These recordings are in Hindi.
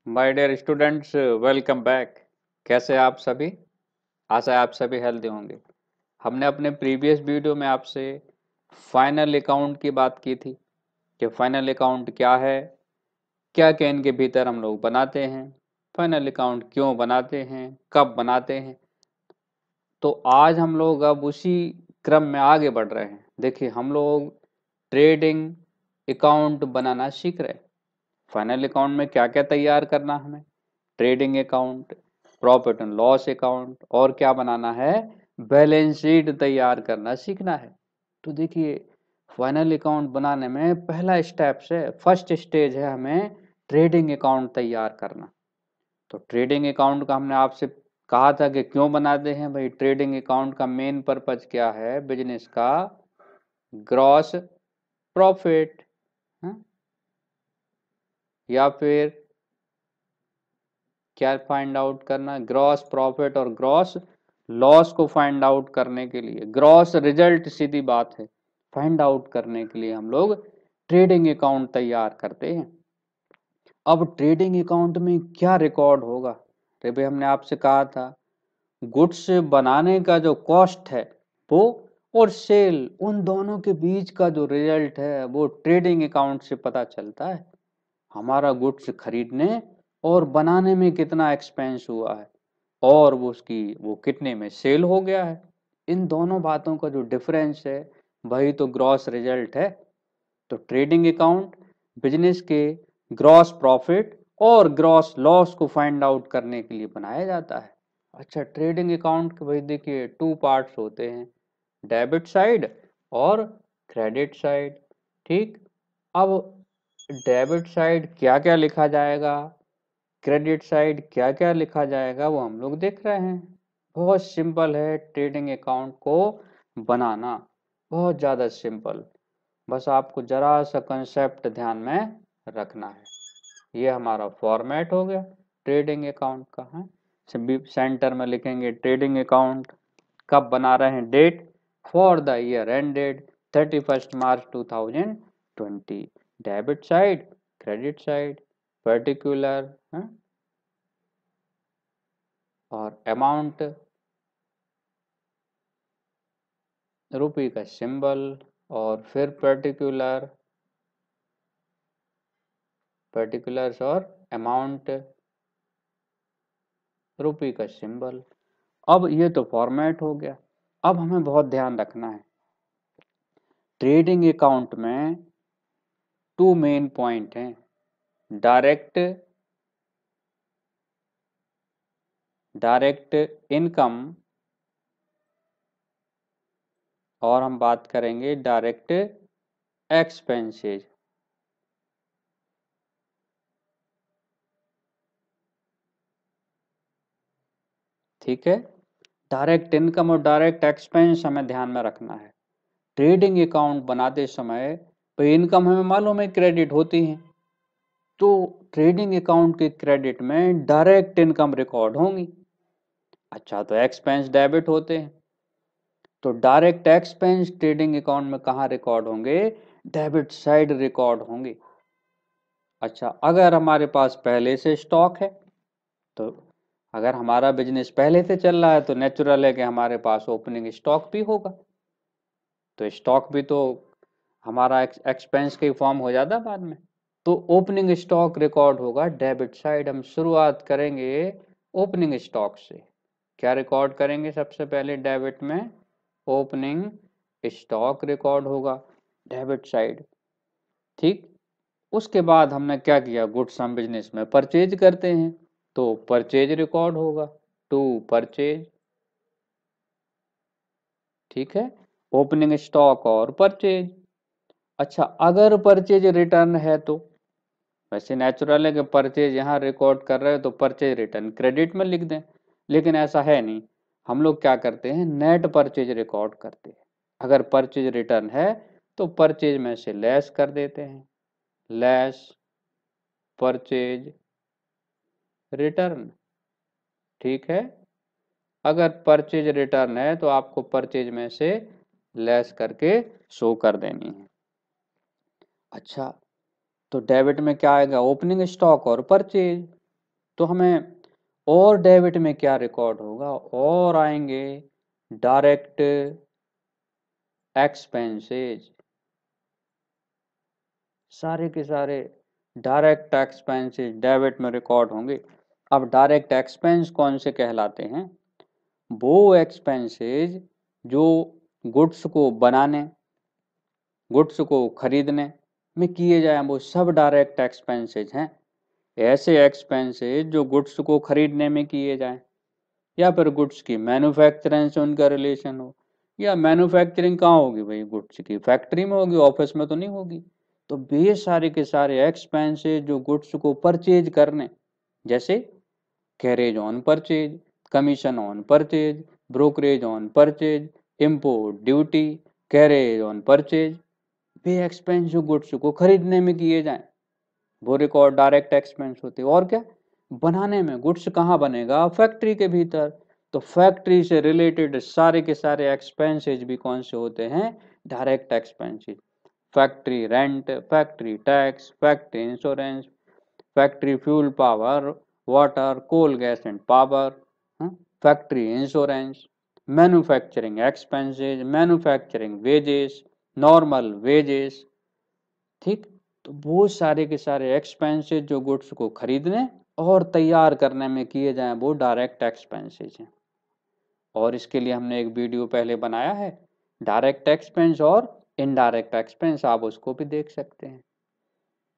My dear students, welcome back. कैसे आप सभी? आशा है आप सभी हेल्दी होंगे। हमने अपने प्रीवियस वीडियो में आपसे फाइनल अकाउंट की बात की थी कि फाइनल अकाउंट क्या है, क्या क्या इनके भीतर हम लोग बनाते हैं, फाइनल अकाउंट क्यों बनाते हैं, कब बनाते हैं। तो आज हम लोग अब उसी क्रम में आगे बढ़ रहे हैं। देखिए, हम लोग ट्रेडिंग अकाउंट बनाना सीख रहे हैं। फाइनल अकाउंट में क्या क्या तैयार करना हमें, trading account, profit and loss account, और क्या बनाना है, बैलेंस शीट तैयार करना सीखना है। तो देखिए, फाइनल अकाउंट बनाने में पहला स्टेप है, फर्स्ट स्टेज है हमें ट्रेडिंग अकाउंट तैयार करना। तो ट्रेडिंग अकाउंट का हमने आपसे कहा था कि क्यों बनाते हैं भाई। ट्रेडिंग अकाउंट का मेन पर्पज क्या है, बिजनेस का ग्रॉस प्रॉफिट या फिर क्या फाइंड आउट करना, ग्रॉस प्रॉफिट और ग्रॉस लॉस को फाइंड आउट करने के लिए, ग्रॉस रिजल्ट सीधी बात है, फाइंड आउट करने के लिए हम लोग ट्रेडिंग अकाउंट तैयार करते हैं। अब ट्रेडिंग अकाउंट में क्या रिकॉर्ड होगा? तो भाई हमने आपसे कहा था गुड्स बनाने का जो कॉस्ट है वो और सेल, उन दोनों के बीच का जो रिजल्ट है वो ट्रेडिंग अकाउंट से पता चलता है। हमारा गुड्स खरीदने और बनाने में कितना एक्सपेंस हुआ है और वो कितने में सेल हो गया है, इन दोनों बातों का जो डिफरेंस है वही तो ग्रॉस रिजल्ट है। तो ट्रेडिंग अकाउंट बिजनेस के ग्रॉस प्रॉफिट और ग्रॉस लॉस को फाइंड आउट करने के लिए बनाया जाता है। अच्छा, ट्रेडिंग अकाउंट के भाई देखिए टू पार्ट्स होते हैं, डेबिट साइड और क्रेडिट साइड। ठीक, अब डेबिट साइड क्या क्या लिखा जाएगा, क्रेडिट साइड क्या क्या लिखा जाएगा, वो हम लोग देख रहे हैं। बहुत सिंपल है ट्रेडिंग अकाउंट को बनाना, बहुत ज़्यादा सिंपल। बस आपको जरा सा कंसेप्ट ध्यान में रखना है। ये हमारा फॉर्मेट हो गया ट्रेडिंग अकाउंट का है। सेंटर में लिखेंगे ट्रेडिंग अकाउंट, कब बना रहे हैं, date for the year ended 31 March 2020। Debit side, credit side, particular और अमाउंट, रुपये का सिंबल, और फिर पर्टिकुलर्स और अमाउंट, रुपये का सिंबल। अब ये तो फॉर्मेट हो गया। अब हमें बहुत ध्यान रखना है, ट्रेडिंग अकाउंट में टू मेन पॉइंट हैं, डायरेक्ट इनकम और हम बात करेंगे डायरेक्ट एक्सपेंसेस। ठीक है, डायरेक्ट इनकम और डायरेक्ट एक्सपेंस हमें ध्यान में रखना है। ट्रेडिंग अकाउंट बनाते समय तो इनकम हमें मालूम है क्रेडिट होती है, तो ट्रेडिंग अकाउंट के क्रेडिट में डायरेक्ट इनकम रिकॉर्ड होंगी। अच्छा, तो एक्सपेंस डेबिट होते हैं, तो डायरेक्ट एक्सपेंस ट्रेडिंग अकाउंट में कहाँ रिकॉर्ड होंगे, डेबिट साइड रिकॉर्ड होंगे। अच्छा, अगर हमारे पास पहले से स्टॉक है, तो अगर हमारा बिजनेस पहले से चल रहा है तो नेचुरल है कि हमारे पास ओपनिंग स्टॉक भी होगा, तो स्टॉक भी तो हमारा एक्सपेंस के फॉर्म हो जाता बाद में। तो ओपनिंग स्टॉक रिकॉर्ड होगा डेबिट साइड। हम शुरुआत करेंगे ओपनिंग स्टॉक से। क्या रिकॉर्ड करेंगे सबसे पहले डेबिट में, ओपनिंग स्टॉक रिकॉर्ड होगा डेबिट साइड। ठीक, उसके बाद हमने क्या किया, गुड्स हम बिजनेस में परचेज करते हैं तो परचेज रिकॉर्ड होगा, टू परचेज। ठीक है, ओपनिंग स्टॉक और परचेज। अच्छा, अगर परचेज रिटर्न है तो वैसे नेचुरल है कि परचेज यहाँ रिकॉर्ड कर रहे हो तो परचेज रिटर्न क्रेडिट में लिख दें, लेकिन ऐसा है नहीं। हम लोग क्या करते हैं, नेट परचेज रिकॉर्ड करते हैं। अगर परचेज रिटर्न है तो परचेज में से लेस कर देते हैं, लेस परचेज रिटर्न। ठीक है, अगर परचेज रिटर्न है तो आपको परचेज में से लेस करके शो कर देनी है। अच्छा, तो डेबिट में क्या आएगा, ओपनिंग स्टॉक और परचेज। तो हमें और डेबिट में क्या रिकॉर्ड होगा, और आएंगे डायरेक्ट एक्सपेंसेज, सारे के सारे डायरेक्ट एक्सपेंसेज डेबिट में रिकॉर्ड होंगे। अब डायरेक्ट एक्सपेंस कौन से कहलाते हैं, वो एक्सपेंसेज जो गुड्स को बनाने, गुड्स को खरीदने में किए जाए, वो सब डायरेक्ट एक्सपेंसेज हैं। ऐसे एक्सपेंसेज जो गुड्स को खरीदने में किए जाएं, या फिर गुड्स की मैन्युफैक्चरिंग से उनका रिलेशन हो, या मैन्युफैक्चरिंग कहाँ होगी भाई, गुड्स की फैक्ट्री में होगी, ऑफिस में तो नहीं होगी। तो ये सारे के सारे एक्सपेंसेज जो गुड्स को परचेज करने, जैसे carriage on purchase, commission on purchase, brokerage on purchase, import duty, carriage on purchase, way expense जो गुड्स को खरीदने में किए जाएं, वो रिकॉर्ड डायरेक्ट एक्सपेंस होते हैं। और क्या, बनाने में, गुड्स कहाँ बनेगा, फैक्ट्री के भीतर, तो फैक्ट्री से रिलेटेड सारे के सारे एक्सपेंसेज भी कौन से होते हैं, direct expenses. Factory rent, factory tax, factory insurance, factory fuel power, water, coal gas and power, factory insurance, manufacturing expenses, manufacturing wages, normal wages, ठीक। तो वो सारे के सारे एक्सपेंसेज जो गुड्स को खरीदने और तैयार करने में किए जाएं, वो डायरेक्ट एक्सपेंसेज हैं। और इसके लिए हमने एक वीडियो पहले बनाया है, डायरेक्ट एक्सपेंस और इनडायरेक्ट एक्सपेंस, आप उसको भी देख सकते हैं।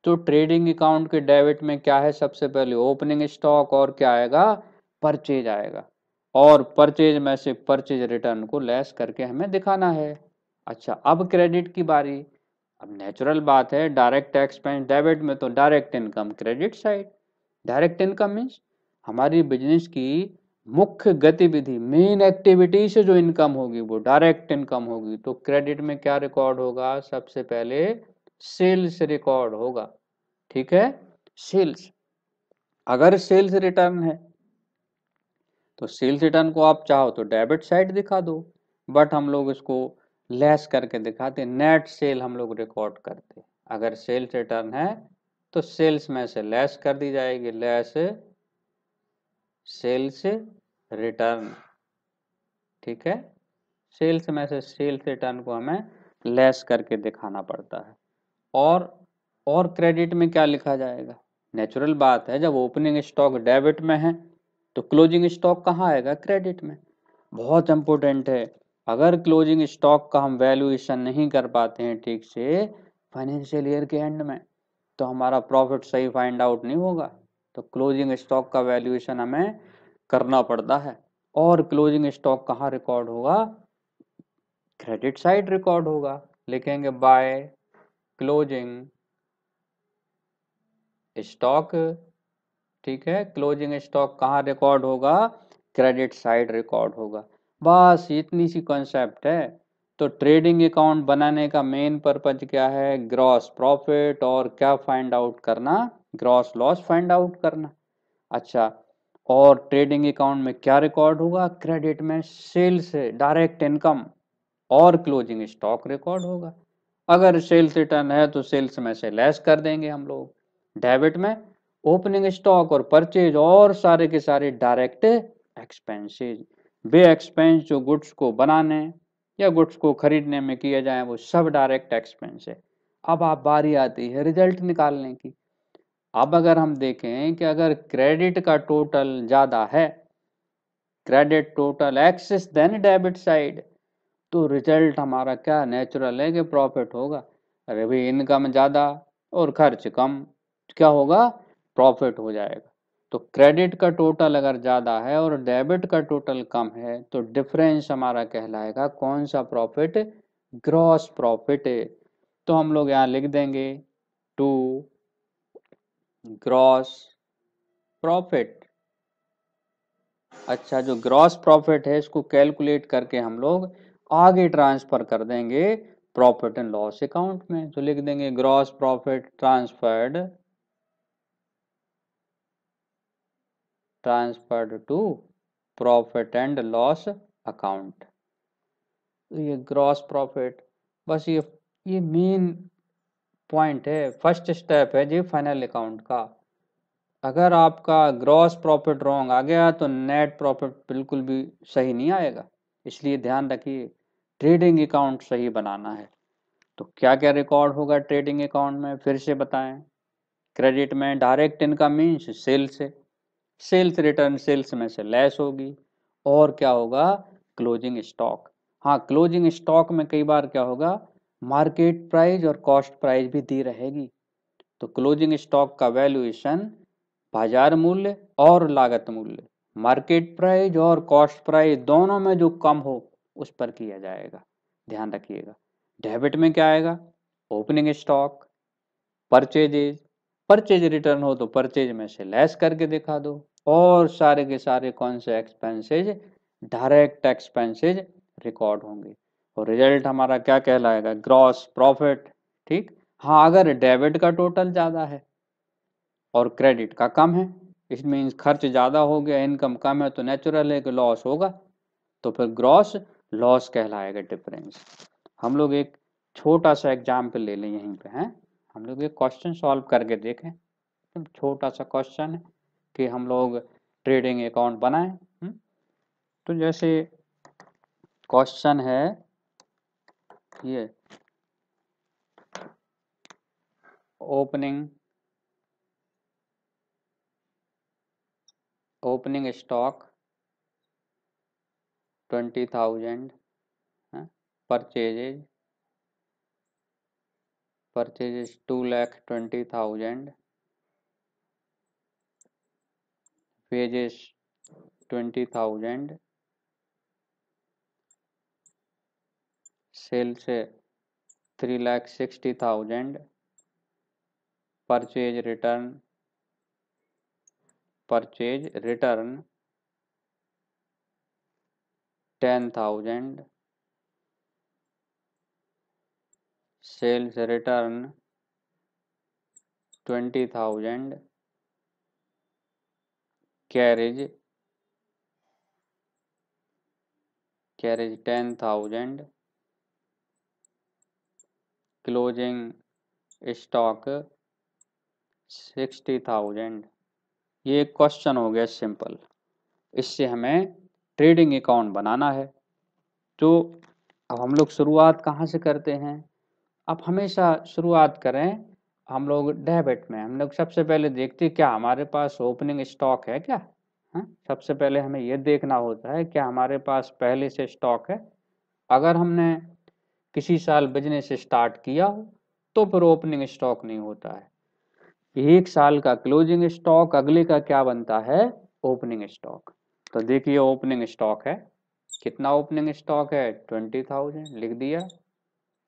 तो ट्रेडिंग अकाउंट के डेबिट में क्या है, सबसे पहले ओपनिंग स्टॉक, और क्या आएगा, परचेज आएगा, और परचेज में से परचेज रिटर्न को लेस करके हमें दिखाना है। अच्छा, अब क्रेडिट की बारी। अब नेचुरल बात है, डायरेक्ट एक्सपेंस डेबिट में तो direct income credit side. Direct income means हमारी बिजनेस की मुख्य गतिविधि, मेन एक्टिविटी से जो इनकम होगी वो डायरेक्ट इनकम होगी। तो क्रेडिट में क्या रिकॉर्ड होगा, सबसे पहले सेल्स रिकॉर्ड होगा, ठीक है, सेल्स। अगर सेल्स रिटर्न है तो सेल्स रिटर्न को आप चाहो तो डेबिट साइड दिखा दो, बट हम लोग इसको लेस करके दिखाते, नेट सेल हम लोग रिकॉर्ड करते। अगर सेल्स रिटर्न है तो सेल्स में से लेस कर दी जाएगी, लेस सेल्स रिटर्न, ठीक है। सेल्स में से सेल्स रिटर्न को हमें लेस करके दिखाना पड़ता है। और क्रेडिट में क्या लिखा जाएगा, नेचुरल बात है, जब ओपनिंग स्टॉक डेबिट में है तो क्लोजिंग स्टॉक कहाँ आएगा, क्रेडिट में। बहुत इंपॉर्टेंट है, अगर क्लोजिंग स्टॉक का हम वैल्यूएशन नहीं कर पाते हैं ठीक से फाइनेंशियल ईयर के एंड में, तो हमारा प्रॉफिट सही फाइंड आउट नहीं होगा। तो क्लोजिंग स्टॉक का वैल्यूएशन हमें करना पड़ता है। और क्लोजिंग स्टॉक कहाँ रिकॉर्ड होगा, क्रेडिट साइड रिकॉर्ड होगा, लिखेंगे बाय क्लोजिंग स्टॉक, ठीक है। क्लोजिंग स्टॉक कहाँ रिकॉर्ड होगा, क्रेडिट साइड रिकॉर्ड होगा। बस इतनी सी कॉन्सेप्ट है। तो ट्रेडिंग अकाउंट बनाने का मेन पर्पज क्या है, ग्रॉस प्रॉफिट और क्या फाइंड आउट करना, ग्रॉस लॉस फाइंड आउट करना। अच्छा, और ट्रेडिंग अकाउंट में क्या रिकॉर्ड होगा, क्रेडिट में सेल्स डायरेक्ट इनकम और क्लोजिंग स्टॉक रिकॉर्ड होगा। अगर सेल्स रिटर्न है तो सेल्स में से लेस कर देंगे हम लोग। डेबिट में ओपनिंग स्टॉक और परचेज और सारे के सारे डायरेक्ट एक्सपेंसेज, वे एक्सपेंस जो गुड्स को बनाने या गुड्स को खरीदने में किए जाए, वो सब डायरेक्ट एक्सपेंस है। अब आप बारी आती है रिजल्ट निकालने की। अब अगर हम देखें कि अगर क्रेडिट का टोटल ज्यादा है, credit total excess than debit side, तो रिजल्ट हमारा क्या नेचुरल है कि प्रॉफिट होगा। अरे भाई इनकम ज्यादा और खर्च कम, क्या होगा, प्रॉफिट हो जाएगा। तो क्रेडिट का टोटल अगर ज्यादा है और डेबिट का टोटल कम है तो डिफरेंस हमारा कहलाएगा कौन सा प्रॉफिट, ग्रॉस प्रॉफिट। तो हम लोग यहाँ लिख देंगे टू ग्रॉस प्रॉफिट। अच्छा, जो ग्रॉस प्रॉफिट है इसको कैलकुलेट करके हम लोग आगे ट्रांसफर कर देंगे प्रॉफिट एंड लॉस अकाउंट में। तो लिख देंगे gross profit transferred to profit and loss account. तो ये ग्रॉस प्रॉफिट, बस ये मेन पॉइंट है, फर्स्ट स्टेप है जी फाइनल अकाउंट का। अगर आपका ग्रॉस प्रॉफिट रॉन्ग आ गया तो नेट प्रॉफिट बिल्कुल भी सही नहीं आएगा। इसलिए ध्यान रखिए ट्रेडिंग अकाउंट सही बनाना है। तो क्या क्या रिकॉर्ड होगा ट्रेडिंग अकाउंट में, फिर से बताएं। क्रेडिट में डायरेक्ट इनकम मीन्स सेल्स है, सेल्स रिटर्न सेल्स में से लेस होगी। और क्या होगा, क्लोजिंग स्टॉक। हाँ, क्लोजिंग स्टॉक में कई बार क्या होगा, मार्केट प्राइस और कॉस्ट प्राइस भी दी रहेगी। तो क्लोजिंग स्टॉक का वैल्यूएशन बाजार मूल्य और लागत मूल्य, मार्केट प्राइस और कॉस्ट प्राइस दोनों में जो कम हो उस पर किया जाएगा, ध्यान रखिएगा। डेबिट में क्या आएगा, opening stock, purchases, purchase return हो तो परचेज में से लेस करके दिखा दो। और सारे के सारे कौन से एक्सपेंसेज, डायरेक्ट एक्सपेंसेज रिकॉर्ड होंगे। और रिजल्ट हमारा क्या कहलाएगा, ग्रॉस प्रॉफिट। ठीक। हाँ, अगर डेबिट का टोटल ज़्यादा है और क्रेडिट का कम है, इट मीन्स खर्च ज़्यादा हो गया, इनकम कम है, तो नेचुरल है कि लॉस होगा, तो फिर ग्रॉस लॉस कहलाएगा डिफरेंस। हम लोग एक छोटा सा एग्जाम्पल ले लें यहीं पे हैं, हम लोग एक क्वेश्चन सॉल्व करके देखें। छोटा सा क्वेश्चन है कि हम लोग ट्रेडिंग अकाउंट बनाएं। तो जैसे क्वेश्चन है ये, opening stock 20,000, purchases 2,20,000, wages 20,000, sales 3,60,000, purchase return 10,000, sales return 20,000, carriage 10,000, closing stock 60,000। ये एक क्वेश्चन हो गया सिंपल। इससे हमें ट्रेडिंग अकाउंट बनाना है। तो अब हम लोग शुरुआत कहाँ से करते हैं, आप हमेशा शुरुआत करें हम लोग डेबिट में। हम लोग सबसे पहले देखते हैं क्या हमारे पास ओपनिंग स्टॉक है क्या। सबसे पहले हमें यह देखना होता है क्या हमारे पास पहले से स्टॉक है। अगर हमने किसी साल बिजनेस स्टार्ट किया हो तो फिर ओपनिंग स्टॉक नहीं होता है। एक साल का क्लोजिंग स्टॉक, अगले का क्या बनता है, ओपनिंग स्टॉक। तो देखिए ओपनिंग स्टॉक है, कितना ओपनिंग स्टॉक है, 20,000 लिख दिया।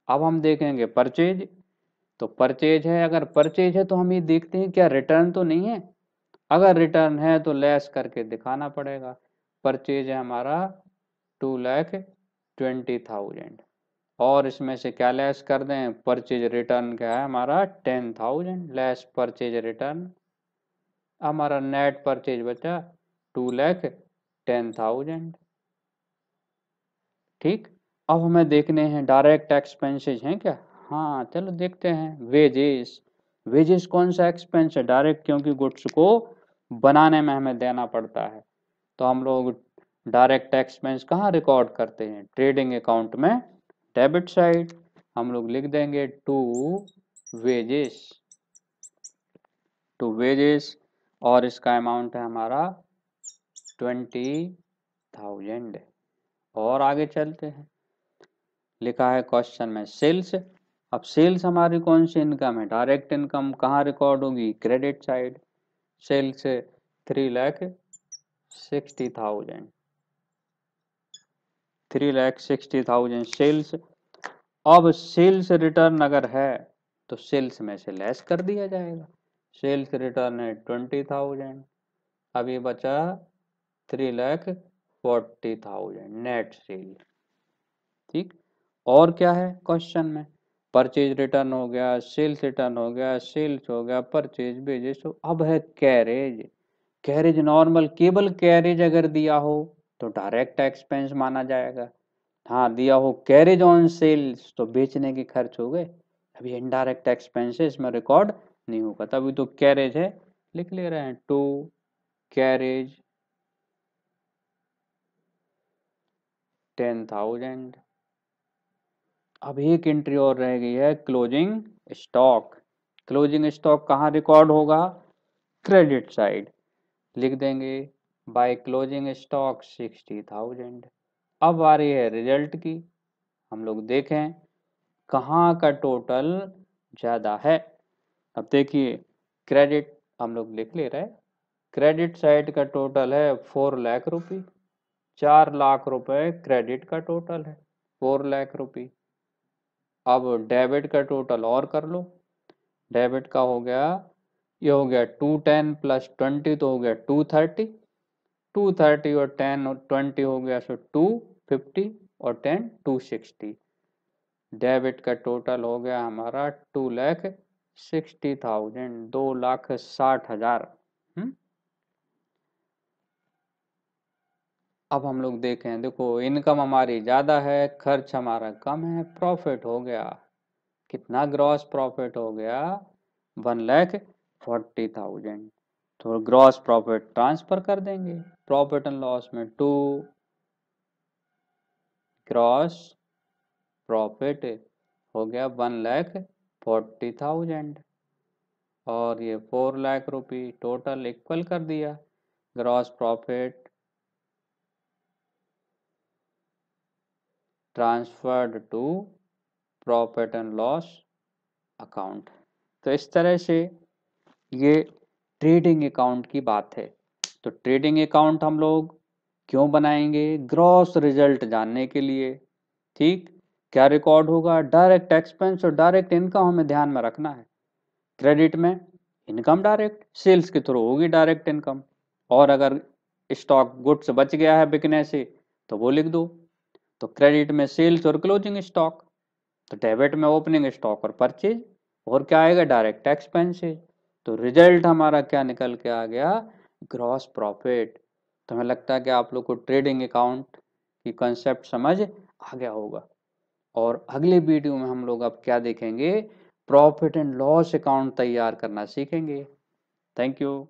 अब हम देखेंगे परचेज, तो परचेज है, अगर परचेज है तो हम ये देखते हैं क्या रिटर्न तो नहीं है। अगर रिटर्न है तो लेस करके दिखाना पड़ेगा। परचेज है हमारा 2,20,000 और इसमें से क्या लेस कर दें, परचेज रिटर्न क्या है हमारा 10,000, लेस परचेज रिटर्न, हमारा नेट परचेज बचा 2,10,000। ठीक। अब हमें देखने हैं डायरेक्ट एक्सपेंसेस हैं क्या। हाँ चलो देखते हैं। वेजेस, वेजेस कौन सा एक्सपेंस है, डायरेक्ट, क्योंकि गुड्स को बनाने में हमें देना पड़ता है। तो हम लोग डायरेक्ट एक्सपेंस कहाँ रिकॉर्ड करते हैं, ट्रेडिंग अकाउंट में डेबिट साइड। हम लोग लिख देंगे वेजेस टू वेजेस और इसका अमाउंट है हमारा 20,000। और आगे चलते हैं, लिखा है क्वेश्चन में सेल्स। अब सेल्स हमारी कौन सी इनकम है, डायरेक्ट इनकम, कहाँ रिकॉर्ड होगी, क्रेडिट साइड। Sales 3,60,000, 3,60,000 sales. अब सेल्स रिटर्न अगर है तो सेल्स में से लेस कर दिया जाएगा। सेल्स रिटर्न है 20,000, अब ये बचा 3,40,000 नेट सेल। ठीक। और क्या है क्वेश्चन में, परचेज रिटर्न हो गया, सेल्स रिटर्न हो गया, सेल्स हो गया, परचेज वेजेस हो। अब है कैरेज। कैरेज नॉर्मल केवल कैरेज अगर दिया हो तो डायरेक्ट एक्सपेंस माना जाएगा। हाँ दिया हो कैरेज ऑन सेल्स तो बेचने के खर्च हो गए, अभी इनडायरेक्ट एक्सपेंसेस में रिकॉर्ड नहीं होगा, तभी तो कैरेज है लिख ले रहे हैं, टू कैरेज 10,000। अब एक एंट्री और रह गई है, क्लोजिंग स्टॉक। क्लोजिंग स्टॉक कहाँ रिकॉर्ड होगा? Credit side. लिख देंगे बाय क्लोजिंग स्टॉक 60,000। अब आ रही है रिजल्ट की, हम लोग देखें कहाँ का टोटल ज़्यादा है। अब देखिए क्रेडिट हम लोग लिख ले रहे हैं, क्रेडिट साइड का टोटल है 4 लाख रुपये, 4 लाख रुपए क्रेडिट का टोटल है, 4 लाख रुपये। अब डेबिट का टोटल और कर लो, डेबिट का हो गया, ये हो गया 210 प्लस 20 तो हो गया 230, 230 और 10 और 20 हो गया सो 250 और 10 260। डेबिट का टोटल हो गया हमारा 2,60,000, 2,60,000। अब हम लोग देखें, देखो इनकम हमारी ज़्यादा है, खर्च हमारा कम है, प्रॉफिट हो गया कितना? ग्रॉस प्रॉफिट हो गया 1,40,000। तो ग्रॉस प्रॉफिट ट्रांसफर कर देंगे प्रॉफिट एंड लॉस में, टू ग्रॉस प्रॉफिट हो गया 1,40,000 और ये 4 लाख रुपये टोटल इक्वल कर दिया। Gross profit transferred to profit and loss account. तो इस तरह से ये ट्रेडिंग अकाउंट की बात है। तो ट्रेडिंग अकाउंट हम लोग क्यों बनाएंगे? ग्रॉस रिजल्ट जानने के लिए। ठीक, क्या रिकॉर्ड होगा? डायरेक्ट एक्सपेंस और डायरेक्ट इनकम हमें ध्यान में रखना है। क्रेडिट में इनकम डायरेक्ट सेल्स के थ्रू होगी डायरेक्ट इनकम, और अगर स्टॉक गुड्स बच गया है बिकने से तो वो लिख दो। तो क्रेडिट में सेल्स और क्लोजिंग स्टॉक, तो डेबिट में ओपनिंग स्टॉक और परचेज, और क्या आएगा? Direct expenses. तो रिजल्ट हमारा क्या निकल के आ गया? Gross profit. तो हमें लगता है कि आप लोग को ट्रेडिंग अकाउंट की कंसेप्ट समझ आ गया होगा। और अगले वीडियो में हम लोग अब क्या देखेंगे? प्रॉफिट एंड लॉस अकाउंट तैयार करना सीखेंगे। Thank you.